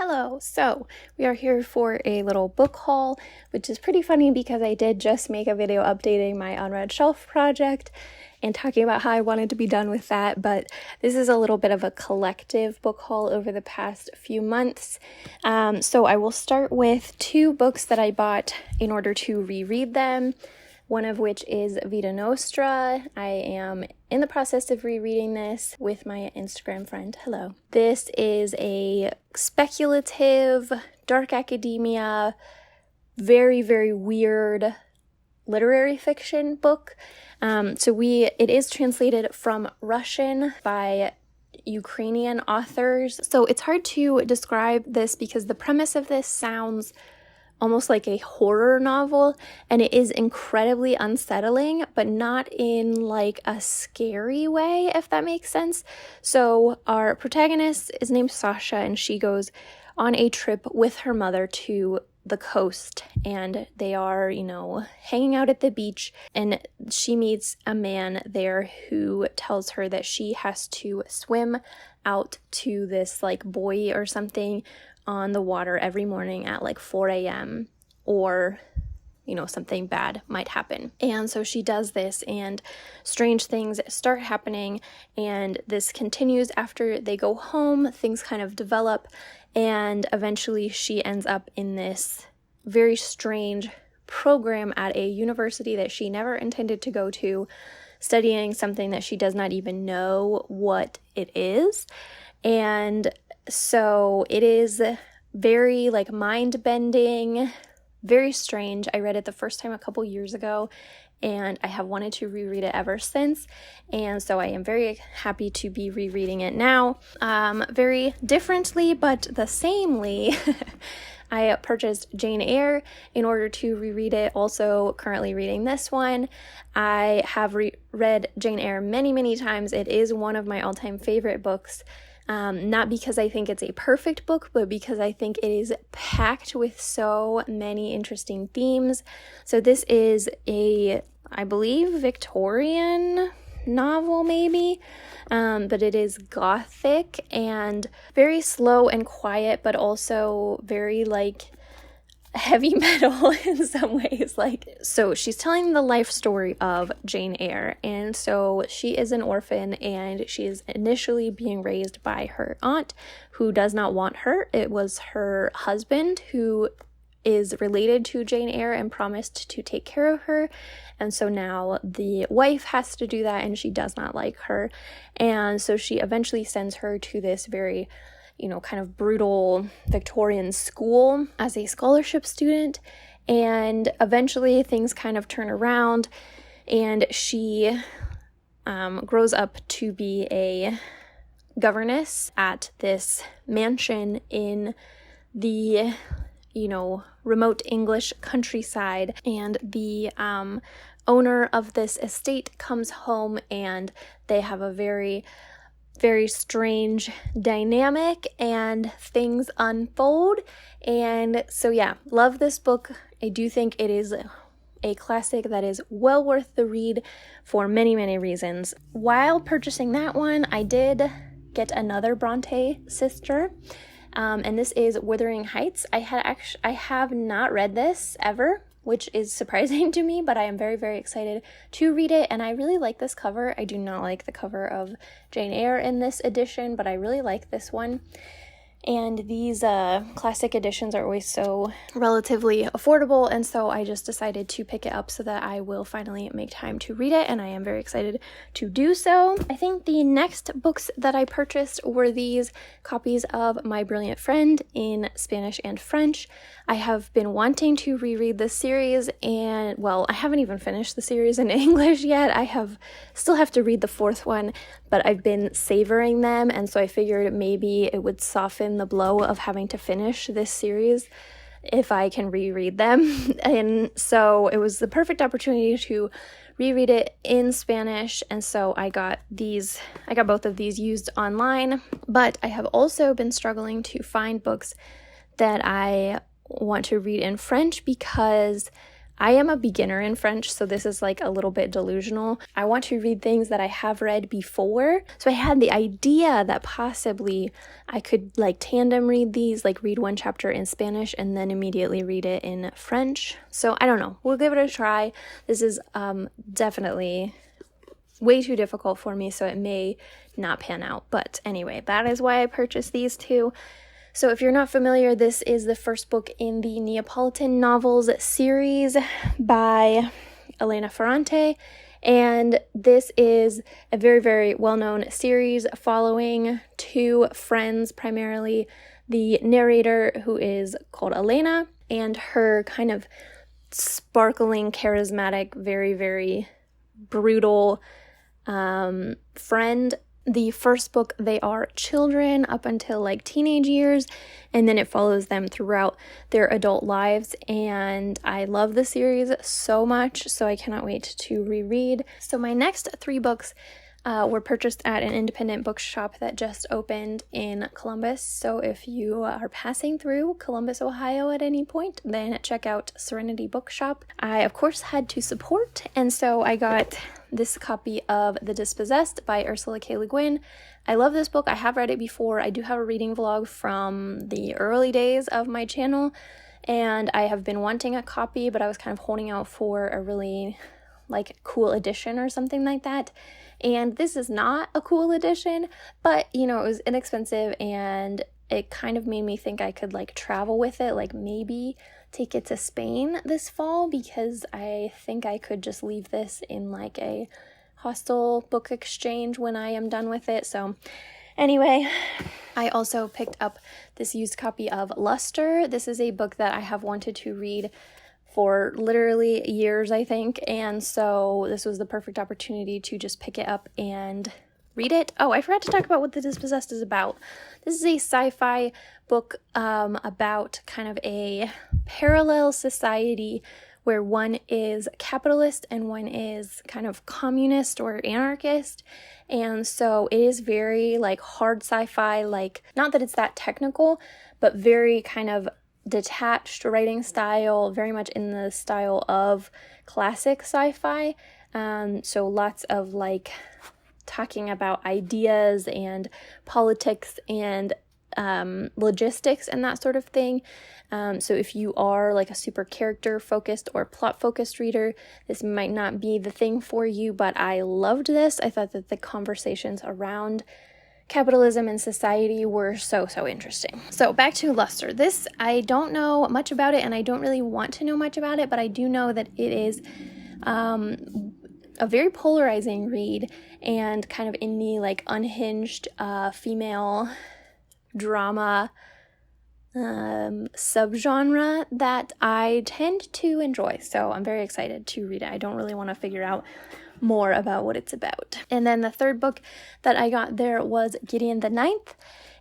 Hello! So, we are here for a little book haul, which is pretty funny because I did just make a video updating my unread shelf project and talking about how I wanted to be done with that, but this is a little bit of a collective book haul over the past few months. So I will start with two books that I bought in order to reread them, one of which is Vita Nostra. I am in the process of rereading this with my Instagram friend. Hello. This is a speculative, dark academia, very, very weird literary fiction book. It is translated from Russian by Ukrainian authors. So it's hard to describe this because the premise of this sounds almost like a horror novel, and it is incredibly unsettling, but not in like a scary way, if that makes sense. So our protagonist is named Sasha, and she goes on a trip with her mother to the coast, and they are, hanging out at the beach, and she meets a man there who tells her that she has to swim out to this like buoy or something on the water every morning at like 4 a.m. or something bad might happen. And so she does this, and strange things start happening, and this continues after they go home. Things kind of develop, and eventually she ends up in this very strange program at a university that she never intended to go to, studying something that she does not even know what it is. And so it is very like mind-bending, very strange. I read it the first time a couple years ago, and I have wanted to reread it ever since, and so I am very happy to be rereading it now. Very differently but the samely, I purchased Jane Eyre in order to reread it, also currently reading this one. I have read Jane Eyre many, many times. It is one of my all-time favorite books. Not because I think it's a perfect book, but because I think it is packed with so many interesting themes. So this is I believe, Victorian novel maybe, but it is gothic and very slow and quiet, but also very like heavy metal in some ways. So she's telling the life story of Jane Eyre, and so she is an orphan, and she is initially being raised by her aunt, who does not want her. It was her husband who is related to Jane Eyre and promised to take care of her, and so now the wife has to do that, and she does not like her, and so she eventually sends her to this very kind of brutal Victorian school as a scholarship student, and eventually things kind of turn around, and she grows up to be a governess at this mansion in the remote English countryside, and the owner of this estate comes home, and they have a very, very strange dynamic, and things unfold. And so love this book. I do think it is a classic that is well worth the read for many, many reasons. While purchasing that one, I did get another Bronte sister, and this is Wuthering Heights. I have not read this ever, which is surprising to me, but I am very, very excited to read it, and I really like this cover. I do not like the cover of Jane Eyre in this edition, but I really like this one. And these classic editions are always so relatively affordable, and so I just decided to pick it up so that I will finally make time to read it, and I am very excited to do so. I think the next books that I purchased were these copies of My Brilliant Friend in Spanish and French. I have been wanting to reread this series, and I haven't even finished the series in English yet. Still have to read the fourth one, but I've been savoring them, and so I figured maybe it would soften the blow of having to finish this series if I can reread them. And so it was the perfect opportunity to reread it in Spanish, and so I got both of these used online. But I have also been struggling to find books that I want to read in French because I am a beginner in French, so this is like a little bit delusional. I want to read things that I have read before. So I had the idea that possibly I could like tandem read these, like read one chapter in Spanish and then immediately read it in French. So I don't know. We'll give it a try. This is definitely way too difficult for me, so it may not pan out. But anyway, that is why I purchased these two. So if you're not familiar, this is the first book in the Neapolitan Novels series by Elena Ferrante. And this is a very, very well-known series following two friends, primarily the narrator, who is called Elena, and her kind of sparkling, charismatic, very, very brutal friend. The first book, they are children up until like teenage years, and then it follows them throughout their adult lives, and I love the series so much, so I cannot wait to reread. So my next three books were purchased at an independent bookshop that just opened in Columbus. So if you are passing through Columbus, Ohio at any point, then check out Serenity Bookshop. I, of course, had to support, and so I got this copy of The Dispossessed by Ursula K. I love this book. I have read it before. I do have a reading vlog from the early days of my channel, and I have been wanting a copy, but I was kind of holding out for a really like cool edition or something like that. And this is not a cool edition, but you know, it was inexpensive and it kind of made me think I could like travel with it, like maybe take it to Spain this fall, because I think I could just leave this in like a hostel book exchange when I am done with it. So anyway, I also picked up this used copy of Luster. This is a book that I have wanted to read for literally years, I think, and so this was the perfect opportunity to just pick it up and read it. Oh, I forgot to talk about what The Dispossessed is about. This is a sci-fi book about kind of a parallel society where one is capitalist and one is kind of communist or anarchist. And so it is very like hard sci-fi, like not that it's that technical, but very kind of detached writing style, very much in the style of classic sci-fi. So lots of like talking about ideas and politics and logistics and that sort of thing. So if you are like a super character focused or plot focused reader, this might not be the thing for you, but I loved this. I thought that the conversations around capitalism and society were so interesting. So back to Luster. This, I don't know much about it and I don't really want to know much about it, but I do know that it is a very polarizing read and kind of in the like unhinged female drama subgenre that I tend to enjoy. So I'm very excited to read it. I don't really want to figure out more about what it's about. And then the third book that I got there was Gideon the Ninth,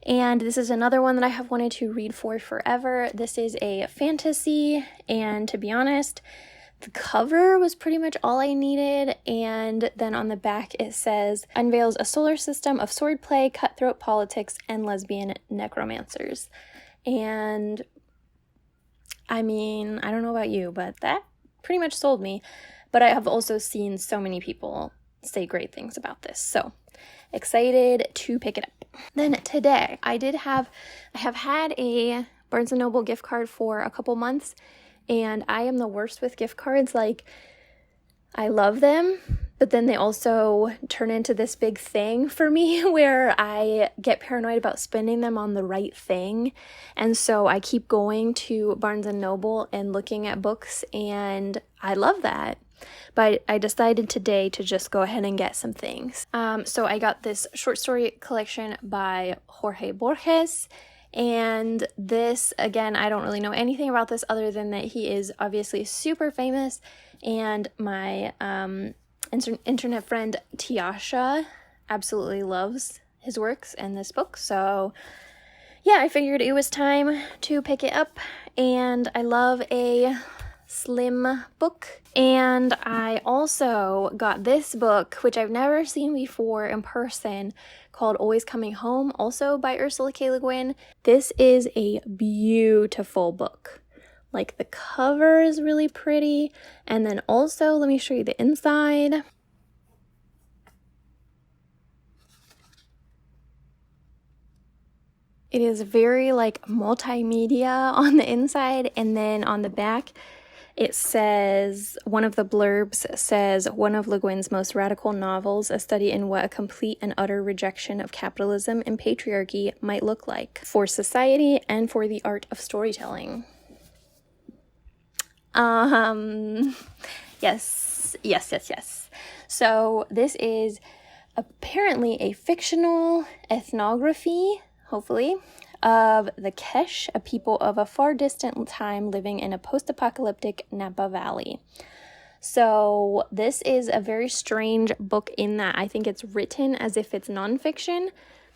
and this is another one that I have wanted to read for forever. This is a fantasy, and to be honest, the cover was pretty much all I needed, and then on the back it says, unveils a solar system of swordplay, cutthroat politics, and lesbian necromancers. And I mean, I don't know about you, but that pretty much sold me. But I have also seen so many people say great things about this. So excited to pick it up. Then today, I have had a Barnes & Noble gift card for a couple months, and I am the worst with gift cards. Like, I love them, but then they also turn into this big thing for me where I get paranoid about spending them on the right thing. And so I keep going to Barnes & Noble and looking at books, and I love that. But I decided today to just go ahead and get some things. So I got this short story collection by Jorge Borges. And this, again, I don't really know anything about this other than that he is obviously super famous. And my internet friend Tiasha absolutely loves his works and this book. So yeah, I figured it was time to pick it up. And I love a slim book. And I also got this book, which I've never seen before in person, called Always Coming Home, also by Ursula K. This is a beautiful book. Like, the cover is really pretty. And then also, let me show you the inside. It is very like multimedia on the inside, and then on the back it says, one of the blurbs says, one of Le Guin's most radical novels, a study in what a complete and utter rejection of capitalism and patriarchy might look like for society and for the art of storytelling. Yes. So this is apparently a fictional ethnography, hopefully, of the Kesh, a people of a far distant time living in a post-apocalyptic Napa Valley. So this is a very strange book in that I think it's written as if it's nonfiction,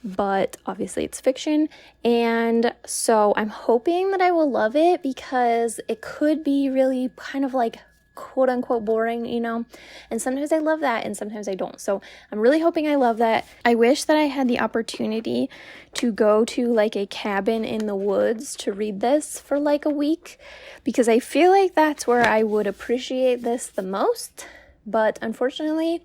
but obviously it's fiction. And so I'm hoping that I will love it, because it could be really kind of like quote unquote boring, you know, and sometimes I love that and sometimes I don't. So I'm really hoping I love that. I wish that I had the opportunity to go to like a cabin in the woods to read this for like a week, because I feel like that's where I would appreciate this the most. But unfortunately,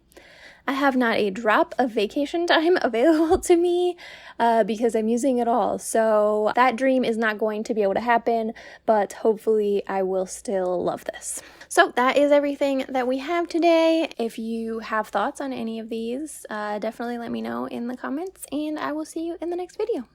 I have not a drop of vacation time available to me because I'm using it all. So that dream is not going to be able to happen, but hopefully I will still love this. So that is everything that we have today. If you have thoughts on any of these, definitely let me know in the comments, and I will see you in the next video.